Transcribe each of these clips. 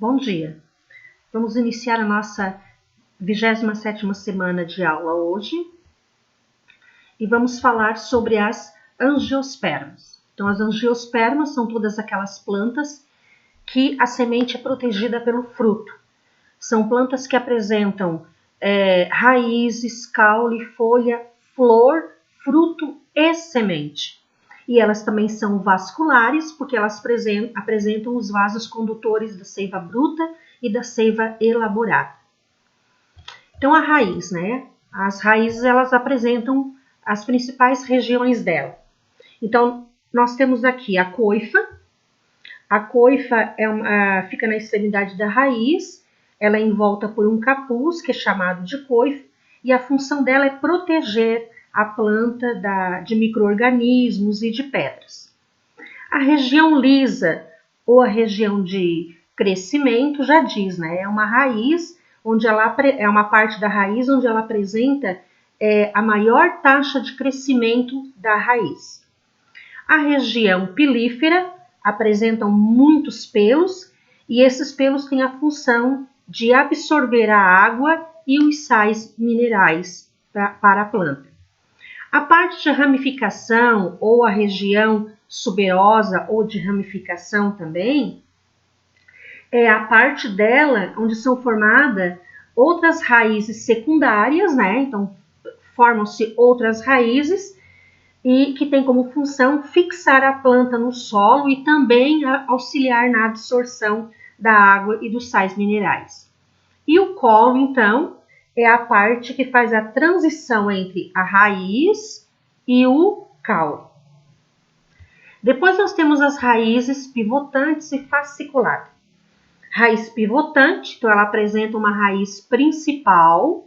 Bom dia! Vamos iniciar a nossa 27ª semana de aula hoje e vamos falar sobre as angiospermas. Então, as angiospermas são todas aquelas plantas que a semente é protegida pelo fruto. São plantas que apresentam raízes, caule, folha, flor, fruto e semente. E elas também são vasculares, porque elas apresentam os vasos condutores da seiva bruta e da seiva elaborada. Então, a raiz, né? As raízes, elas apresentam as principais regiões dela. Então, nós temos aqui a coifa. A coifa fica na extremidade da raiz, ela é envolta por um capuz, que é chamado de coifa, e a função dela é proteger a planta de micro-organismos e de pedras. A região lisa, ou a região de crescimento, já diz, né? É uma raiz, é uma parte da raiz onde ela apresenta a maior taxa de crescimento da raiz. A região pilífera apresentam muitos pelos, e esses pelos têm a função de absorver a água e os sais minerais para a planta. A parte de ramificação, ou a região suberosa, ou de ramificação também, é a parte dela onde são formadas outras raízes secundárias, né? Então, formam-se outras raízes e que tem como função fixar a planta no solo e também auxiliar na absorção da água e dos sais minerais. E o colo, então, é a parte que faz a transição entre a raiz e o caule. Depois nós temos as raízes pivotantes e fasciculadas. Raiz pivotante, então ela apresenta uma raiz principal,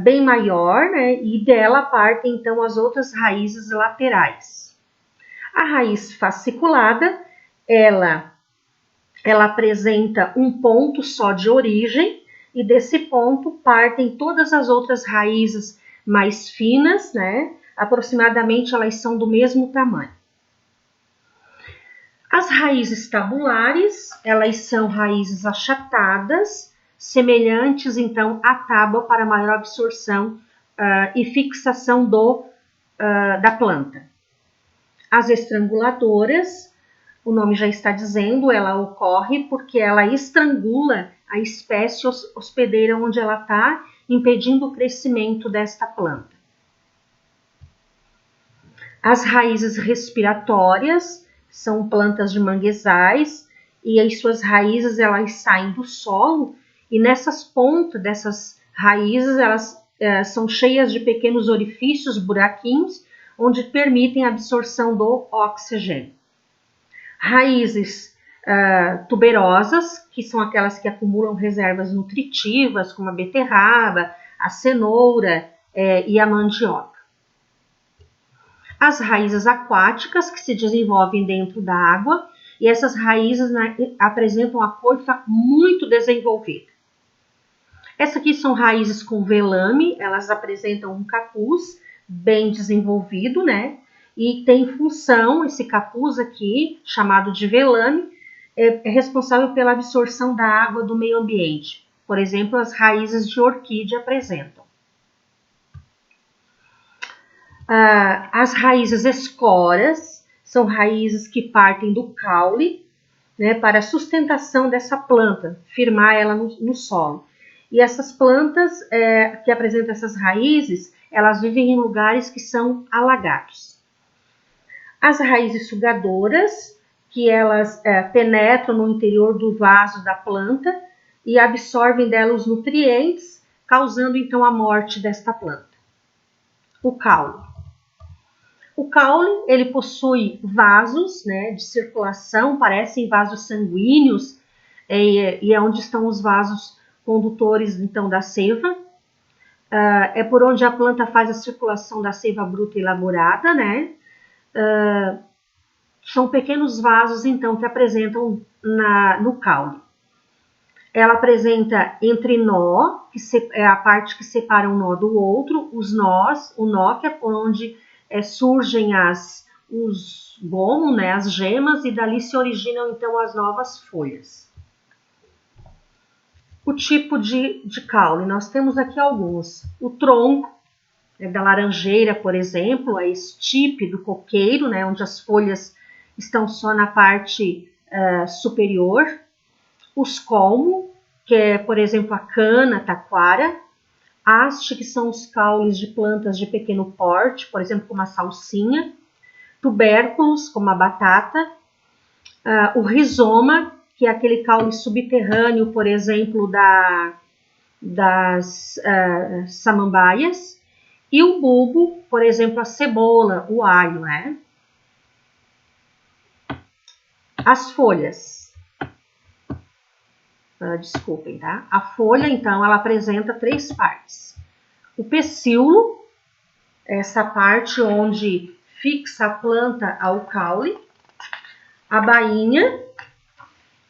bem maior, né? E dela partem então as outras raízes laterais. A raiz fasciculada, ela apresenta um ponto só de origem, e desse ponto partem todas as outras raízes mais finas, né? Aproximadamente elas são do mesmo tamanho. As raízes tabulares, elas são raízes achatadas, semelhantes então à tábua para maior absorção e fixação da planta. As estranguladoras, o nome já está dizendo, ela ocorre porque ela estrangula a espécie hospedeira onde ela está, impedindo o crescimento desta planta. As raízes respiratórias são plantas de manguezais e as suas raízes elas saem do solo, e nessas pontas dessas raízes elas são cheias de pequenos orifícios, buraquinhos, onde permitem a absorção do oxigênio. Raízes tuberosas, que são aquelas que acumulam reservas nutritivas, como a beterraba, a cenoura e a mandioca. As raízes aquáticas, que se desenvolvem dentro da água, e essas raízes apresentam a coifa muito desenvolvida. Essas aqui são raízes com velame, elas apresentam um capuz bem desenvolvido, né? E tem função, esse capuz aqui, chamado de velame, é responsável pela absorção da água do meio ambiente. Por exemplo, as raízes de orquídea apresentam. As raízes escoras são raízes que partem do caule, né, para a sustentação dessa planta, firmar ela no solo. E essas plantas que apresentam essas raízes, elas vivem em lugares que são alagados. As raízes sugadoras, que elas penetram no interior do vaso da planta e absorvem dela os nutrientes, causando então a morte desta planta. O caule. O caule, ele possui vasos, né, de circulação, parecem vasos sanguíneos, e é onde estão os vasos condutores então da seiva. É por onde a planta faz a circulação da seiva bruta e elaborada, né? São pequenos vasos, então, que apresentam no caule. Ela apresenta entre nó, que é a parte que separa um nó do outro, os nós, o nó, que é por onde surgem os gomos, né, as gemas, e dali se originam, então, as novas folhas. o tipo de caule. Nós temos aqui alguns. O tronco da laranjeira, por exemplo, a estipe do coqueiro, né, onde as folhas estão só na parte superior. Os colmos, que é, por exemplo, a cana, taquara. Haste, que são os caules de plantas de pequeno porte, por exemplo, como a salsinha. Tubérculos, como a batata. O rizoma, que é aquele caule subterrâneo, por exemplo, das samambaias. E o bulbo, por exemplo, a cebola, o alho, né? As folhas. Desculpem, tá? A folha, então, ela apresenta 3 partes. O pecíolo, essa parte onde fixa a planta ao caule. A bainha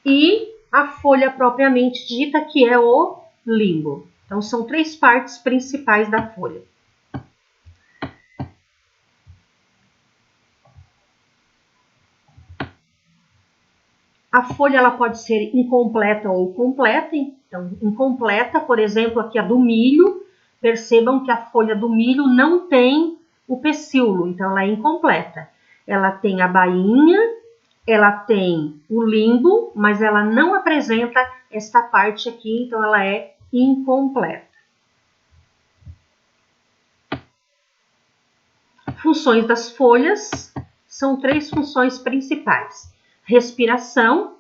e a folha propriamente dita, que é o limbo. Então, são 3 partes principais da folha. A folha ela pode ser incompleta ou completa. Então, incompleta, por exemplo, aqui a do milho. Percebam que a folha do milho não tem o pecíolo, então ela é incompleta. Ela tem a bainha, ela tem o limbo, mas ela não apresenta esta parte aqui, então ela é incompleta. Funções das folhas são 3 funções principais. Respiração,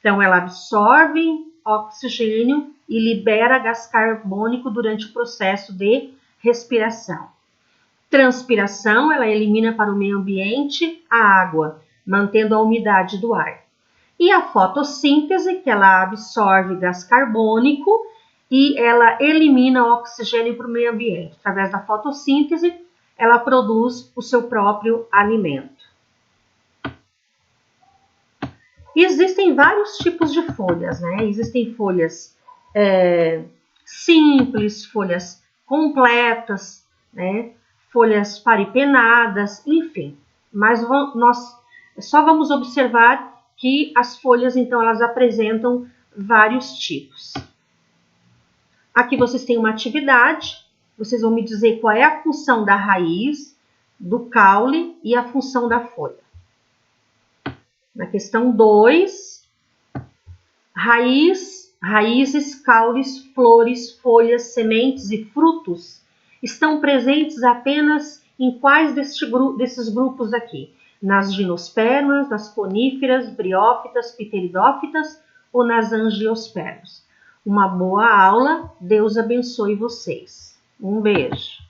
então ela absorve oxigênio e libera gás carbônico durante o processo de respiração. Transpiração, ela elimina para o meio ambiente a água, mantendo a umidade do ar. E a fotossíntese, que ela absorve gás carbônico e ela elimina o oxigênio para o meio ambiente. Através da fotossíntese, ela produz o seu próprio alimento. Existem vários tipos de folhas, né? Existem folhas simples, folhas completas, né? Folhas paripenadas, enfim. Mas nós só vamos observar que as folhas, então, elas apresentam vários tipos. Aqui vocês têm uma atividade, vocês vão me dizer qual é a função da raiz, do caule e a função da folha. Na questão 2, raízes, caules, flores, folhas, sementes e frutos estão presentes apenas em quais desses grupos aqui? Nas gimnospermas, nas coníferas, briófitas, pteridófitas ou nas angiospermas? Uma boa aula, Deus abençoe vocês. Um beijo.